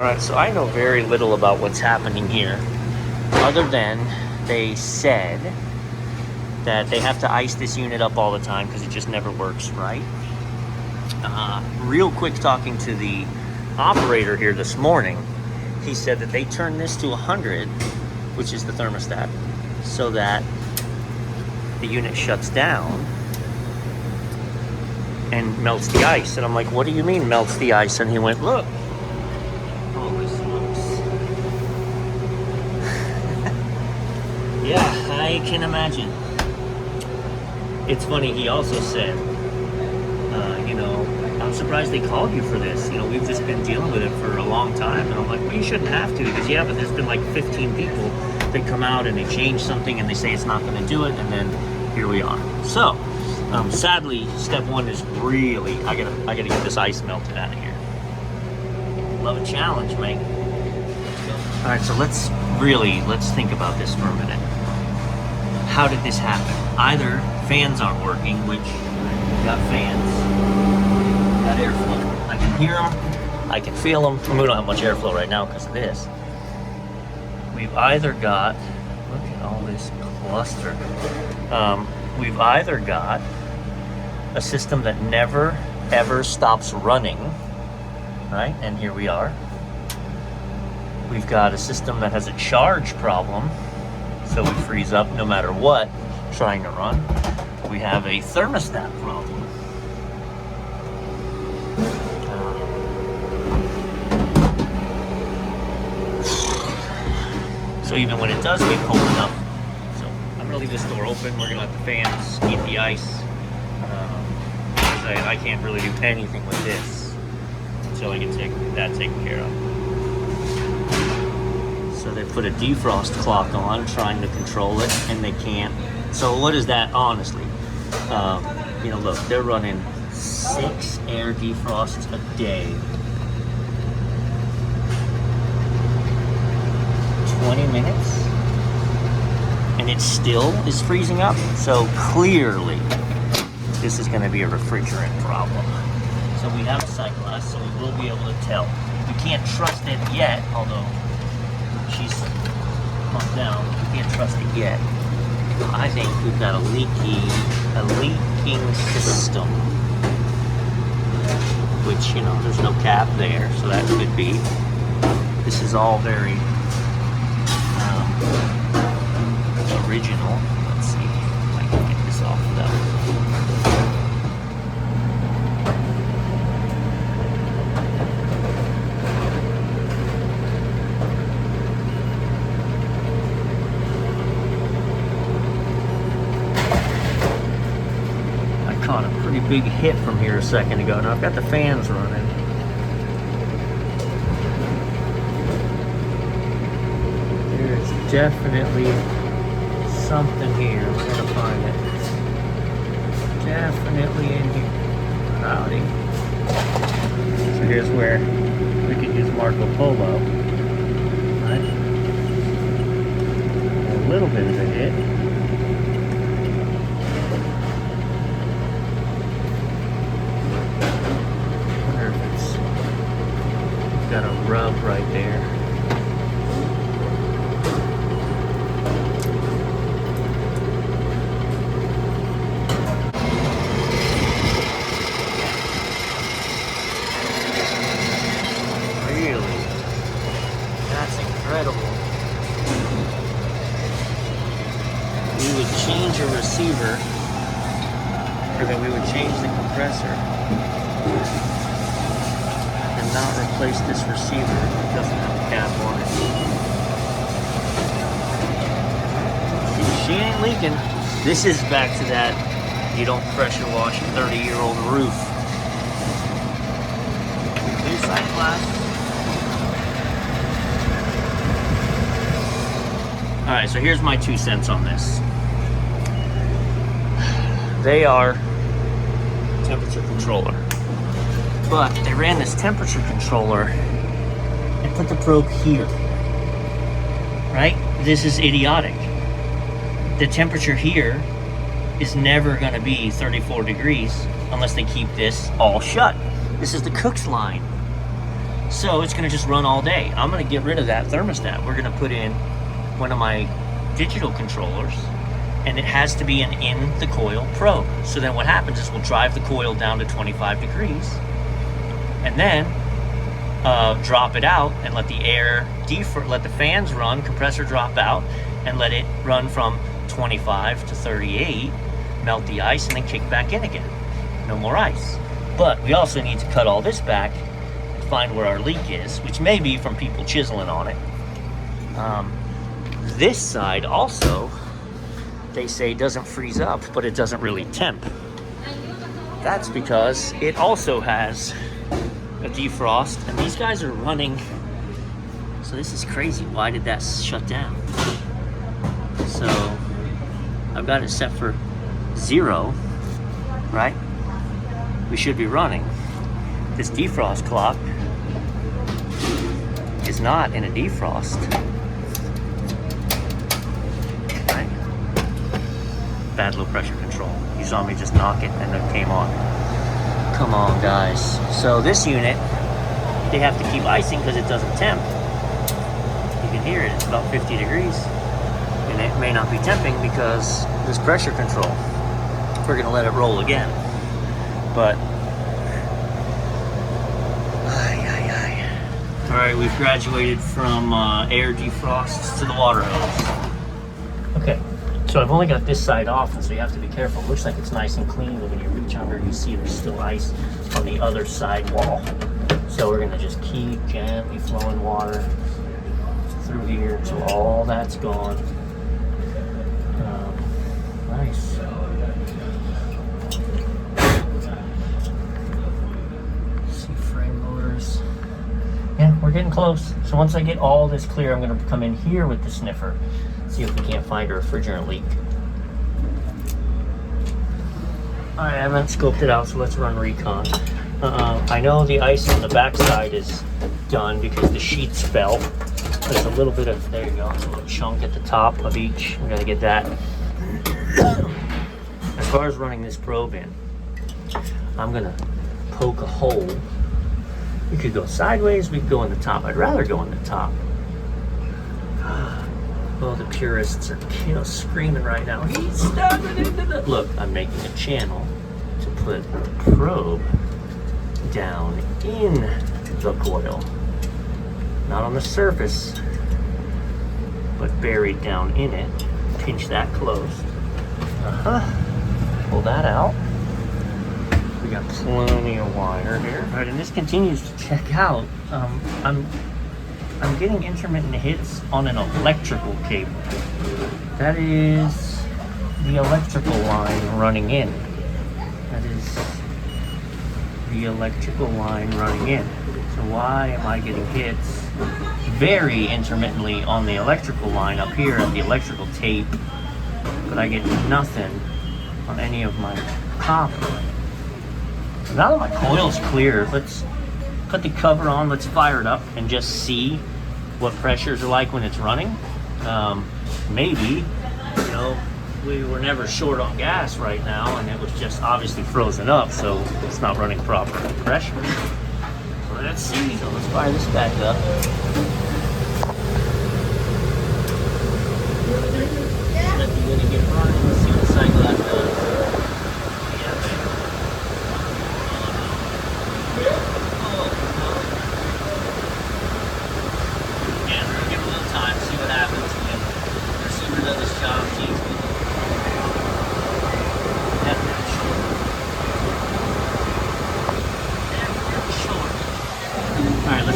Alright, so I know very little about what's happening here, other than they said that they have to ice this unit up all the time because it just never works right. Real quick, talking to the operator here this morning, he said that they turn this to 100, which is the thermostat, so that the unit shuts down and melts the ice. And I'm like, what do you mean melts the ice? And he went, look. Holy smokes. Yeah, I can imagine. It's funny, he also said, I'm surprised they called you for this. We've just been dealing with it for a long time. And I'm like, well, you shouldn't have to, because yeah, but there's been like 15 people that come out and they change something and they say it's not going to do it, and then here we are. So, sadly, step one is really, I gotta get this ice melted out of here. Love a challenge, mate. All right, so let's think about this for a minute. How did this happen? Either fans aren't working, which we've got fans, got airflow. I can hear them, I can feel them. We don't have much airflow right now because of this. We've either got, look at all this cluster. We've either got a system that never ever stops running, right? And here we are. We've got a system that has a charge problem, so we freeze up no matter what trying to run. We have a thermostat problem. So even when it does get cold enough, so I'm gonna leave this door open. We're gonna let the fans heat the ice. I can't really do anything with this until I can take that taken care of. So they put a defrost clock on, trying to control it, and they can't. So what is that, honestly? Look, they're running 6 air defrosts a day. 20 minutes, and it still is freezing up. So clearly, this is going to be a refrigerant problem. So we have a cyclist, so we will be able to tell. We can't trust it yet, although she's pumped down. We can't trust it yet. I think we've got a leaking system, which, there's no cap there, so that could be. This is all very original. Let's see if I can get this off without. I caught a pretty big hit from here a second ago. Now I've got the fans running. There's definitely something here. We're gonna find it. Definitely in here. Howdy. So here's where we could use Marco Polo. Right? A little bit of a hit. I wonder if it's got a rub right there. We would change a receiver, or then we would change the compressor and not replace this receiver that doesn't have a cap on it. She ain't leaking. This is back to that, you don't pressure wash a 30-year-old roof. New side glass. Alright, so here's my 2 cents on this. They are temperature controller. But they ran this temperature controller and put the probe here. Right? This is idiotic. The temperature here is never going to be 34 degrees unless they keep this all shut. This is the cook's line. So it's gonna just run all day. I'm gonna get rid of that thermostat. We're gonna put in one of my digital controllers, and it has to be an in the coil probe. So then what happens is we'll drive the coil down to 25 degrees and then drop it out and let the air let the fans run, compressor drop out, and let it run from 25 to 38, melt the ice, and then kick back in again. No more ice. But we also need to cut all this back and find where our leak is, which may be from people chiseling on it. This side also, they say doesn't freeze up, but it doesn't really temp. That's because it also has a defrost, and these guys are running. So this is crazy. Why did that shut down? So I've got it set for 0, right? We should be running. This defrost clock is not in a defrost. Right? Bad low pressure control. You saw me just knock it and it came on. Come on, guys. So this unit, they have to keep icing because it doesn't temp. You can hear it. It's about 50 degrees. And it may not be temping because this pressure control. We're going to let it roll again. But, all right, we've graduated from air defrosts to the water hose. Okay, so I've only got this side off, and so you have to be careful. It looks like it's nice and clean, but when you reach under, you see there's still ice on the other side wall. So we're gonna just keep gently flowing water through here until all that's gone. Nice. Yeah, we're getting close. So once I get all this clear, I'm going to come in here with the sniffer, see if we can't find a refrigerant leak. I haven't scoped it out, so let's run recon. I know the ice on the backside is done because the sheets fell. There's a little bit of, there you go, there's a little chunk at the top of each. We got to get that. As far as running this probe in, I'm going to poke a hole. We could go sideways, we could go in the top. I'd rather go in the top. Well, the purists are screaming right now. He's stabbing into the... Look, I'm making a channel to put the probe down in the coil. Not on the surface, but buried down in it. Pinch that closed. Pull that out. We got plenty of wire here. All right, and this continues to check out. I'm getting intermittent hits on an electrical cable. That is the electrical line running in. That is the electrical line running in. So why am I getting hits very intermittently on the electrical line up here at the electrical tape, but I get nothing on any of my copper? Now that my coil's clear, let's put the cover on, let's fire it up and just see what pressures are like when it's running. Maybe, we were never short on gas right now, and it was just obviously frozen up, so it's not running proper pressure. So let's see. So let's fire this back up. Let the unit get running. Let's see what cycle that does.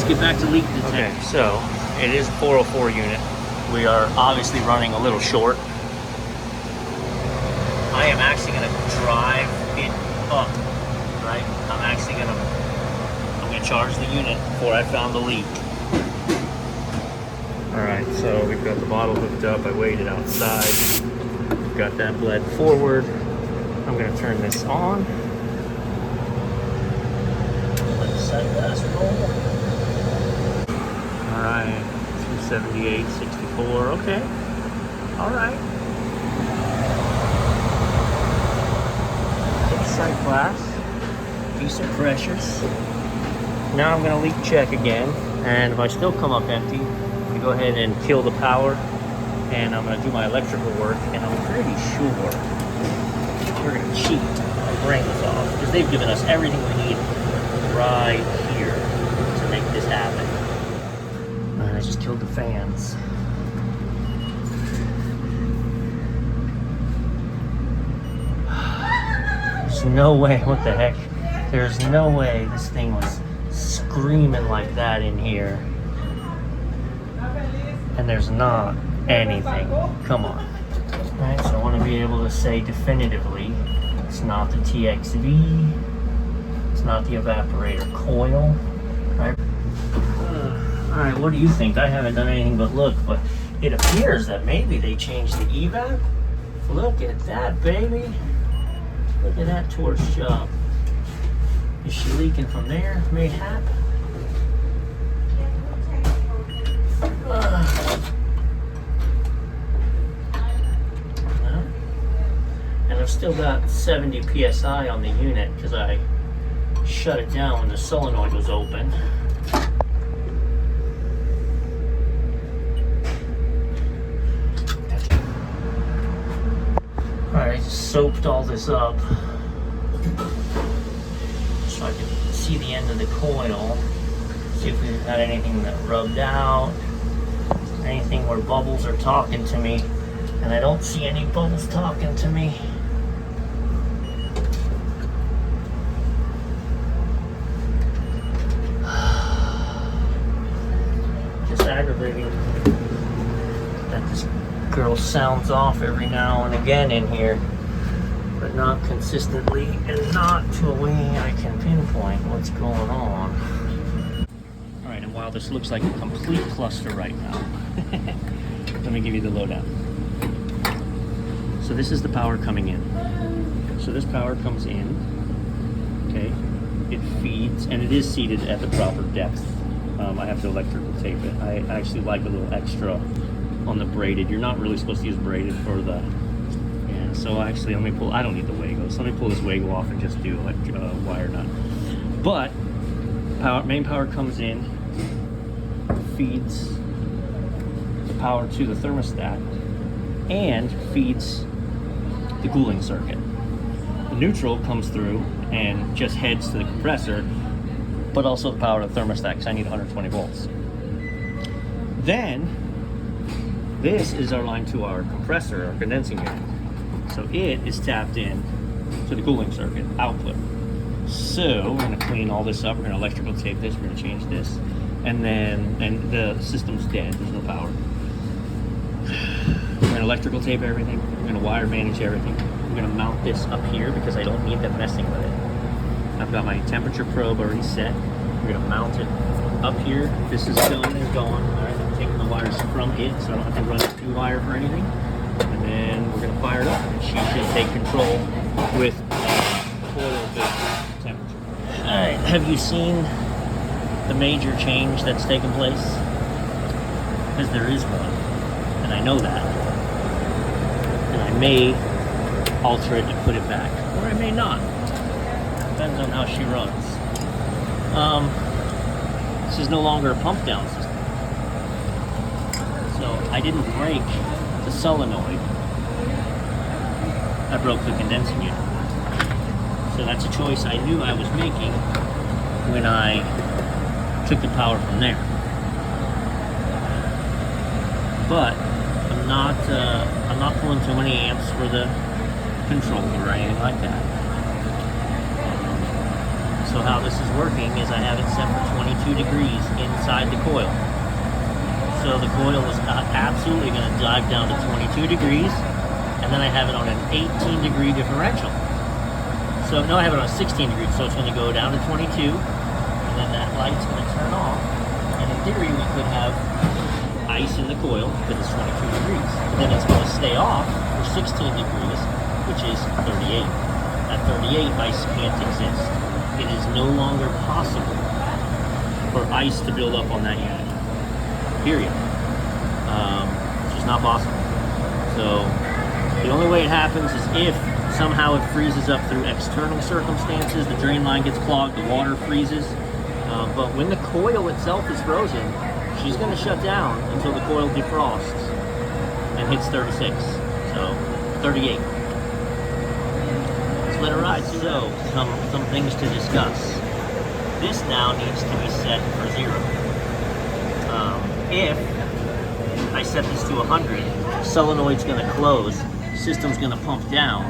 Get back to leak detector. Okay, so it is a 404 unit. We are obviously running a little short. I am actually going to drive it up, right? I'm going to charge the unit before I found the leak. All right, so we've got the bottle hooked up. I weighed it outside. We've got that bled forward. I'm going to turn this on. Let the sight glass roll. All right, 278, 64, okay. All right. Good sight glass, decent pressures. Now I'm gonna leak check again, and if I still come up empty, I go ahead and kill the power, and I'm gonna do my electrical work, and I'm pretty sure we're gonna cheat and bring this off, because they've given us everything we need right here to make this happen. And I just killed the fans. There's no way, what the heck? There's no way this thing was screaming like that in here. And there's not anything. Come on. Alright, so I want to be able to say definitively it's not the TXV, it's not the evaporator coil, right? Alright, what do you think? I haven't done anything but look, but it appears that maybe they changed the evap. Look at that, baby. Look at that torch job. Is she leaking from there? Mayhap? And I've still got 70 PSI on the unit because I shut it down when the solenoid was open. Alright, I just soaped all this up so I could see the end of the coil, see if we've got anything that rubbed out, anything where bubbles are talking to me, and I don't see any bubbles talking to me. Just aggravating that this girl sounds off every now and again in here, but not consistently and not to a way I can pinpoint what's going on. Alright, and while this looks like a complete cluster right now, let me give you the lowdown. So this is the power coming in. So this power comes in, okay, it feeds, and it is seated at the proper depth. I have to electrical tape it. I actually like a little extra on the braided. You're not really supposed to use braided for the, yeah, so actually let me pull, I don't need the Wago, so let me pull this Wago off and just do wire nut. But main power comes in, feeds the power to the thermostat, and feeds the cooling circuit. The neutral comes through and just heads to the compressor, but also the power to the thermostat because I need 120 volts. Then this is our line to our compressor, our condensing unit. So it is tapped in to the cooling circuit output. So we're going to clean all this up. We're going to electrical tape this. We're going to change this, and the system's dead. There's no power. We're going to electrical tape everything. We're going to wire manage everything. We're going to mount this up here because I don't need them messing with it. I've got my temperature probe already set. We're going to mount it up here. This is going and going. All right, I'm taking the wires from it so I don't have to run it through wire for anything. And then we're going to fire it up, and she should take control with coil-based temperature. All right, have you seen the major change that's taken place? Because there is one, and I know that. And I may alter it to put it back, or I may not. Depends on how she runs. This is no longer a pump down system. So I didn't break the solenoid. I broke the condensing unit. So that's a choice I knew I was making when I took the power from there. But I'm not pulling too many amps for the controller or anything like that. So how this is working is I have it set for 22 degrees inside the coil. So the coil is absolutely going to dive down to 22 degrees, and then I have it on an 18 degree differential. So no, I have it on 16 degrees, so it's going to go down to 22, and then that light's going to turn off, and in theory we could have ice in the coil because it's 22 degrees. But then it's going to stay off for 16 degrees, which is 38. At 38, ice can't exist. It is no longer possible for ice to build up on that unit. Period. It's just not possible. So the only way it happens is if somehow it freezes up through external circumstances, the drain line gets clogged, the water freezes, But when the coil itself is frozen, she's going to shut down until the coil defrosts and hits 36. So 38. Let's let her ride. So some things to discuss. This now needs to be set for 0. If I set this to 100, solenoid's going to close, system's going to pump down,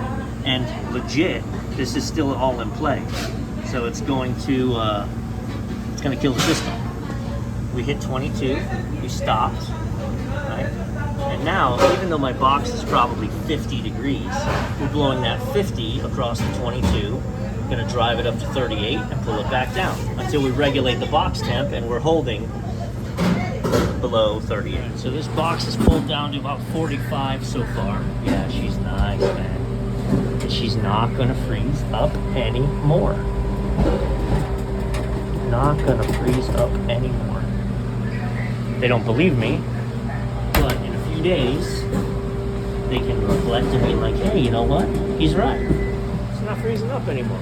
and legit, this is still all in play. So it's going to kill the system. We hit 22, we stopped, right? And now, even though my box is probably 50 degrees, we're blowing that 50 across the 22. We're gonna drive it up to 38 and pull it back down until we regulate the box temp, and we're holding below 38. So this box is pulled down to about 45 so far. Yeah, she's nice, man. And she's not gonna freeze up anymore. Not gonna freeze up anymore. They don't believe me, but in a few days, they can reflect and be like, hey, you know what? He's right. It's not freezing up anymore.